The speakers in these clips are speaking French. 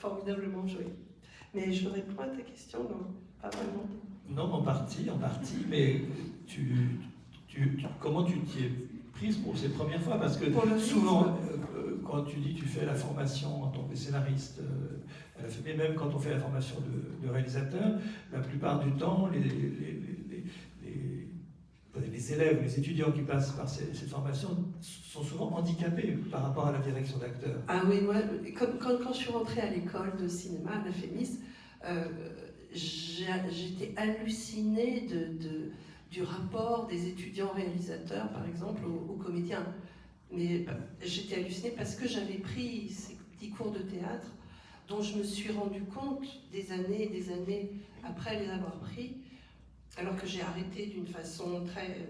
formidablement joué. Mais je réponds à ta question, non, pas vraiment. Non, en partie, mais comment tu t'y es prise pour ces premières fois? Parce que souvent, quand tu dis tu fais la formation en tant que scénariste, mais même quand on fait la formation de réalisateur, la plupart du temps, les élèves, les étudiants qui passent par cette formation sont souvent handicapés par rapport à la direction d'acteur. Ah oui, moi, quand je suis rentrée à l'école de cinéma, à la FEMIS, j'étais hallucinée du rapport des étudiants réalisateurs, par exemple, aux comédiens. Mais j'étais hallucinée parce que j'avais pris ces petits cours de théâtre dont je me suis rendu compte des années et des années après les avoir pris, alors que j'ai arrêté d'une façon très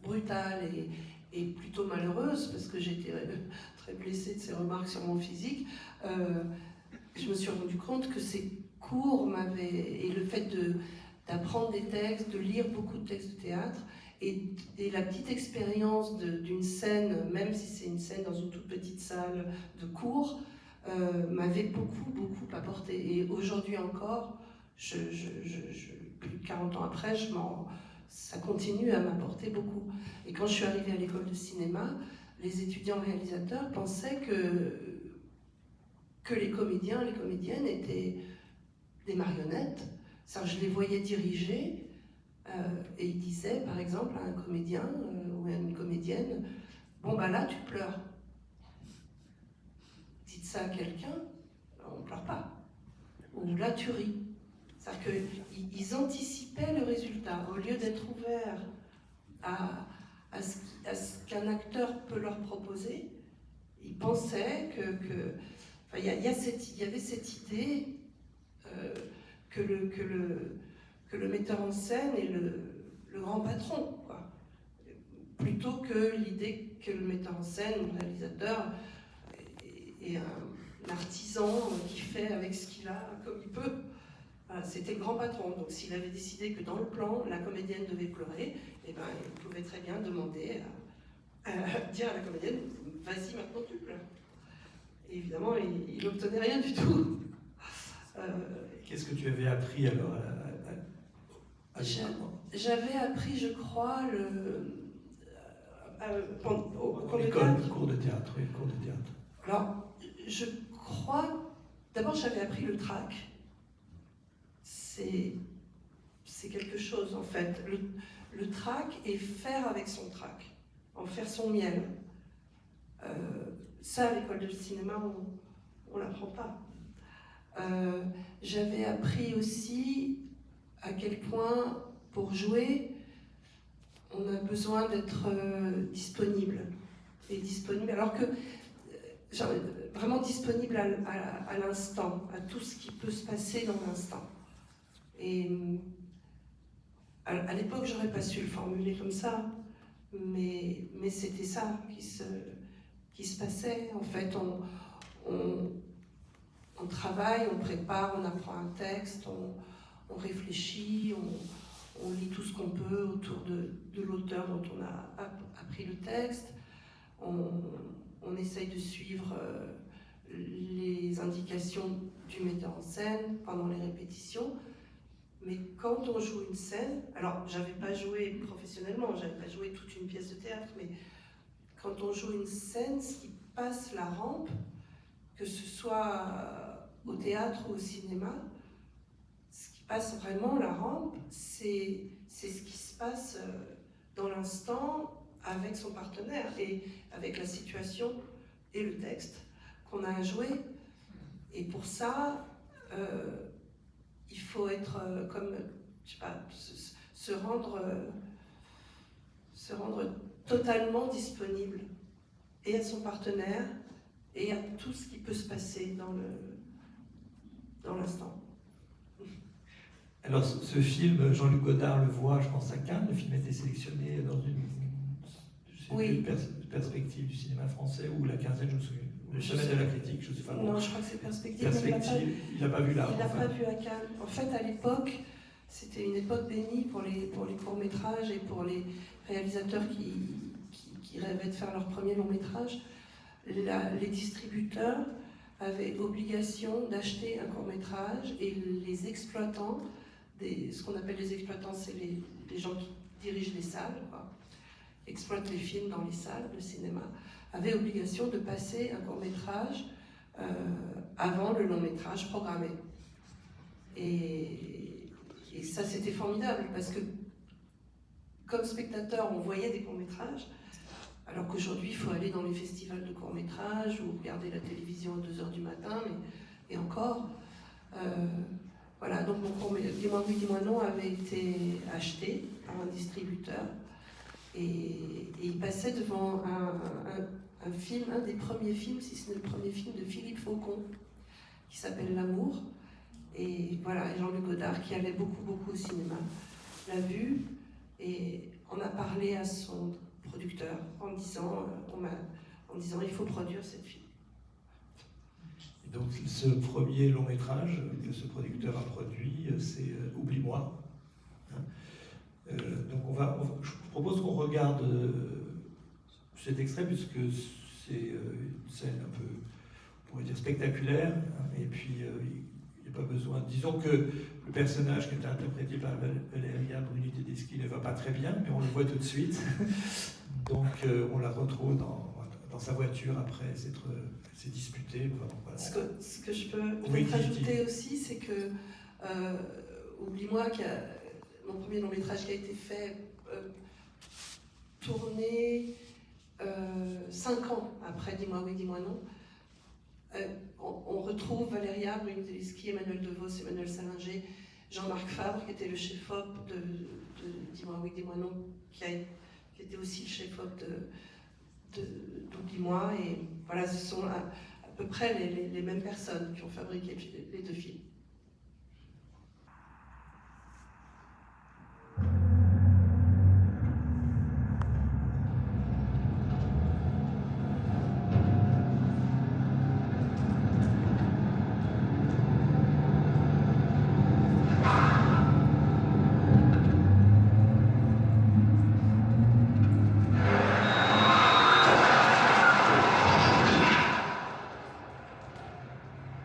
brutale et plutôt malheureuse, parce que j'étais très blessée de ces remarques sur mon physique. Je me suis rendu compte que ces cours et le fait d'apprendre des textes, de lire beaucoup de textes de théâtre, et la petite expérience d'une scène, même si c'est une scène dans une toute petite salle de cours, m'avait beaucoup apporté. Et aujourd'hui encore, plus de 40 ans après, ça continue à m'apporter beaucoup. Et quand je suis arrivée à l'école de cinéma, les étudiants réalisateurs pensaient que les comédiens et les comédiennes étaient des marionnettes. Je les voyais diriger, et ils disaient, par exemple, à un comédien ou à une comédienne, bon bah là tu pleures. Dites ça à quelqu'un, on ne pleure pas. Ou là tu ris. C'est-à-dire qu'ils anticipaient le résultat. Au lieu d'être ouverts à ce qu'un acteur peut leur proposer, ils pensaient il y avait cette idée que le metteur en scène est le grand patron, quoi. Plutôt que l'idée que le metteur en scène, le réalisateur, est un artisan qui fait avec ce qu'il a comme il peut. C'était le grand patron, donc s'il avait décidé que dans le plan, la comédienne devait pleurer, eh ben, il pouvait très bien demander à dire à la comédienne, vas-y maintenant tu pleures. Et évidemment, il n'obtenait rien du tout. Qu'est-ce que tu avais appris alors J'avais appris, je crois, cours de théâtre. Alors, je crois, d'abord j'avais appris le trac. C'est quelque chose en fait. Le trac et faire avec son trac, en faire son miel. Ça, à l'école de cinéma, on l'apprend pas. J'avais appris aussi à quel point, pour jouer, on a besoin d'être disponible. Et disponible, alors que vraiment disponible à l'instant, à tout ce qui peut se passer dans l'instant. Et à l'époque, j'aurais pas su le formuler comme ça, mais c'était ça qui se passait. En fait, on travaille, on prépare, on apprend un texte, on réfléchit, on lit tout ce qu'on peut autour de l'auteur dont on a appris le texte, on essaye de suivre les indications du metteur en scène pendant les répétitions. Mais quand on joue une scène, alors j'avais pas joué professionnellement, j'avais pas joué toute une pièce de théâtre, mais quand on joue une scène, ce qui passe la rampe, que ce soit au théâtre ou au cinéma, ce qui passe vraiment la rampe, c'est ce qui se passe dans l'instant avec son partenaire et avec la situation et le texte qu'on a à jouer. Et pour ça, il faut être comme, je sais pas, se rendre totalement disponible et à son partenaire et à tout ce qui peut se passer dans l'instant. Alors ce film, Jean-Luc Godard le voit, je pense à Cannes, le film a été sélectionné dans une perspective du cinéma français ou la quinzaine, je me souviens. Le Semaine de la critique, je sais pas. Non, je crois que c'est Perspective. Il n'a pas vu là. Il n'a pas vu à Cannes. En fait, à l'époque, c'était une époque bénie pour les courts-métrages et pour les réalisateurs qui rêvaient de faire leur premier long-métrage. Les distributeurs avait obligation d'acheter un court-métrage et les exploitants, ce qu'on appelle les exploitants, c'est les gens qui dirigent les salles, quoi, exploitent les films dans les salles de cinéma, avaient obligation de passer un court-métrage avant le long-métrage programmé. Et ça, c'était formidable, parce que comme spectateur, on voyait des courts-métrages, alors qu'aujourd'hui, il faut aller dans les festivals de courts-métrages ou regarder la télévision à 2h du matin, et encore. Voilà, donc mon court Dis-moi oui, dis-moi non avait été acheté par un distributeur, et il passait devant un film, un des premiers films, si ce n'est le premier film de Philippe Faucon, qui s'appelle L'Amour. Et voilà, Jean-Luc Godard, qui allait beaucoup au cinéma, l'a vu et on a parlé à son producteur en disant il faut produire cette film. Et donc ce premier long métrage que ce producteur a produit, c'est Oublie-moi. Donc je vous propose qu'on regarde cet extrait, puisque c'est une scène un peu, on pourrait dire, spectaculaire, hein, et puis il n'y a pas besoin. Disons que le personnage qui est interprété par Valéria Bruni Tedeschi ne va pas très bien, mais on le voit tout de suite. Donc on la retrouve dans sa voiture après s'être disputée. Voilà. Ce que je peux peut-être ajouter aussi, c'est que Oublie-moi, mon premier long métrage qui a été fait, tourné 5 ans après Dis-moi oui, dis-moi non. On retrouve Valéria Bruni Tedeschi, Emmanuel DeVos, Emmanuel Salinger, Jean-Marc Fabre, qui était le chef-op de Dis-moi oui, dis-moi non, qui était aussi le chef-op d'Oublie-moi. Et voilà, ce sont à peu près les mêmes personnes qui ont fabriqué les 2 films.